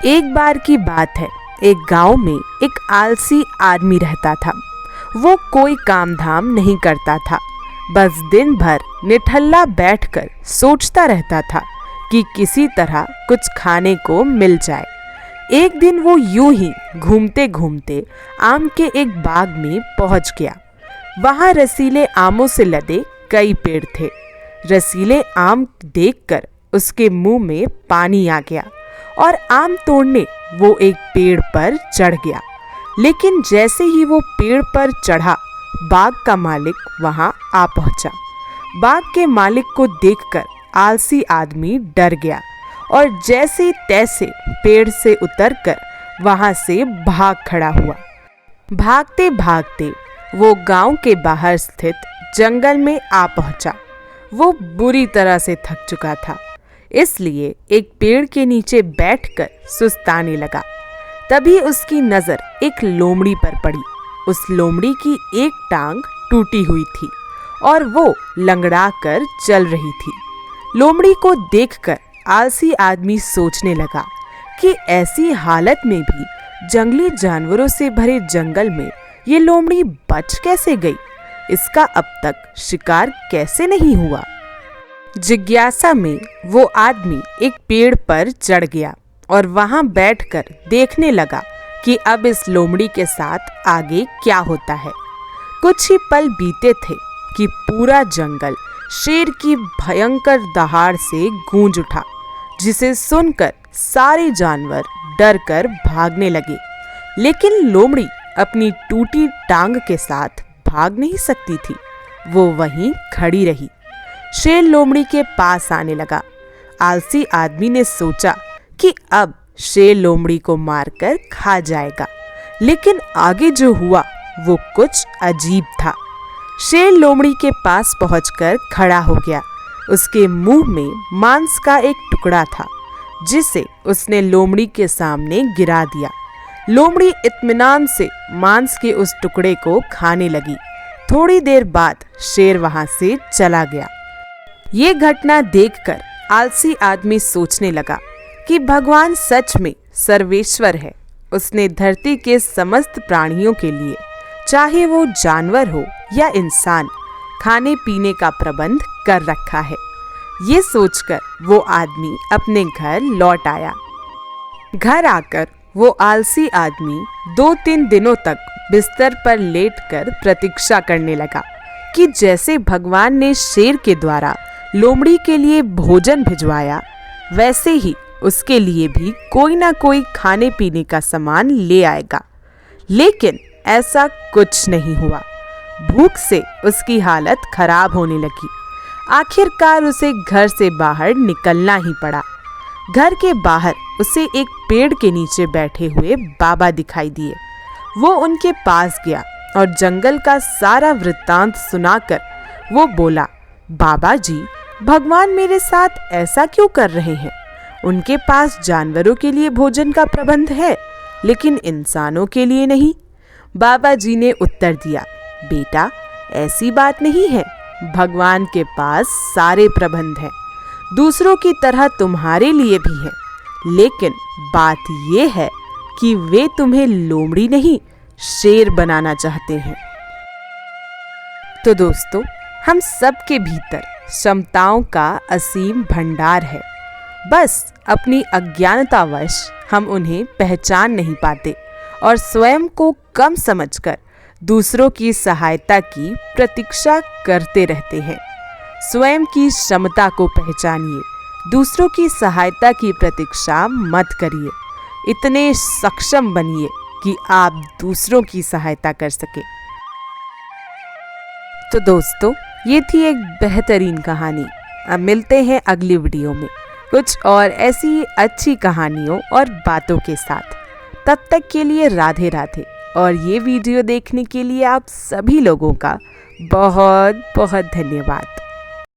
एक बार की बात है, एक गांव में एक आलसी आदमी रहता था। वो कोई काम धाम नहीं करता था, बस दिन भर निठल्ला बैठकर सोचता रहता था कि किसी तरह कुछ खाने को मिल जाए। एक दिन वो यूं ही घूमते घूमते आम के एक बाग में पहुंच गया। वहां रसीले आमों से लदे कई पेड़ थे। रसीले आम देखकर उसके मुंह में पानी आ गया और आम तोड़ने वो एक पेड़ पर चढ़ गया। लेकिन जैसे ही वो पेड़ पर चढ़ा, बाग का मालिक वहां आ पहुंचा। बाग के मालिक को देखकर आलसी आदमी डर गया और जैसे तैसे पेड़ से उतरकर वहां से भाग खड़ा हुआ। भागते भागते वो गांव के बाहर स्थित जंगल में आ पहुंचा। वो बुरी तरह से थक चुका था, इसलिए एक पेड़ के नीचे बैठकर सुस्ताने लगा। तभी उसकी नज़र एक लोमड़ी पर पड़ी। उस लोमड़ी की एक टांग टूटी हुई थी और वो लंगड़ा कर चल रही थी। लोमड़ी को देखकर आलसी आदमी सोचने लगा कि ऐसी हालत में भी जंगली जानवरों से भरे जंगल में ये लोमड़ी बच कैसे गई? इसका अब तक शिकार कैसे नहीं हुआ? जिज्ञासा में वो आदमी एक पेड़ पर चढ़ गया और वहां बैठकर देखने लगा कि अब इस लोमड़ी के साथ आगे क्या होता है। कुछ ही पल बीते थे कि पूरा जंगल शेर की भयंकर दहाड़ से गूंज उठा, जिसे सुनकर सारे जानवर डरकर भागने लगे। लेकिन लोमड़ी अपनी टूटी टांग के साथ भाग नहीं सकती थी। वो वहीं खड़ी रही। शेर लोमड़ी के पास आने लगा। आलसी आदमी ने सोचा कि अब शेर लोमड़ी को मारकर खा जाएगा, लेकिन आगे जो हुआ वो कुछ अजीब था। शेर लोमड़ी के पास पहुंचकर खड़ा हो गया। उसके मुंह में मांस का एक टुकड़ा था, जिसे उसने लोमड़ी के सामने गिरा दिया। लोमड़ी इत्मीनान से मांस के उस टुकड़े को खाने लगी। थोड़ी देर बाद शेर वहां से चला गया। ये घटना देखकर आलसी आदमी सोचने लगा कि भगवान सच में सर्वेश्वर है। उसने धरती के समस्त प्राणियों के लिए, चाहे वो जानवर हो या इंसान, खाने पीने का प्रबंध कर रखा है। ये सोचकर वो आदमी अपने घर लौट आया। घर आकर वो आलसी आदमी 2-3 दिनों तक बिस्तर पर लेटकर प्रतीक्षा करने लगा कि जैसे भगवान ने शेर के द्वारा लोमड़ी के लिए भोजन भिजवाया, वैसे ही उसके लिए भी कोई ना कोई खाने पीने का सामान ले आएगा। लेकिन ऐसा कुछ नहीं हुआ। भूख से उसकी हालत खराब होने लगी। आखिरकार उसे घर से बाहर निकलना ही पड़ा। घर के बाहर उसे एक पेड़ के नीचे बैठे हुए बाबा दिखाई दिए। वो उनके पास गया और जंगल का सारा वृत्तांत सुनाकर वो बोला, बाबा जी, भगवान मेरे साथ ऐसा क्यों कर रहे हैं? उनके पास जानवरों के लिए भोजन का प्रबंध है, लेकिन इंसानों के लिए नहीं। बाबा जी ने उत्तर दिया, बेटा, ऐसी बात नहीं है। भगवान के पास सारे प्रबंध हैं, दूसरों की तरह तुम्हारे लिए भी है। लेकिन बात यह है कि वे तुम्हें लोमड़ी नहीं, शेर बनाना चाहते हैं। तो दोस्तों, हम सबके भीतर क्षमताओं का असीम भंडार है। बस अपनी अज्ञानतावश हम उन्हें पहचान नहीं पाते और स्वयं को कम समझकर दूसरों की सहायता की प्रतीक्षा करते रहते हैं। स्वयं की क्षमता को पहचानिए, दूसरों की सहायता की प्रतीक्षा मत करिए। इतने सक्षम बनिए कि आप दूसरों की सहायता कर सके। तो दोस्तों, ये थी एक बेहतरीन कहानी। अब मिलते हैं अगली वीडियो में कुछ और ऐसी अच्छी कहानियों और बातों के साथ। तब तक के लिए राधे राधे। और ये वीडियो देखने के लिए आप सभी लोगों का बहुत बहुत धन्यवाद।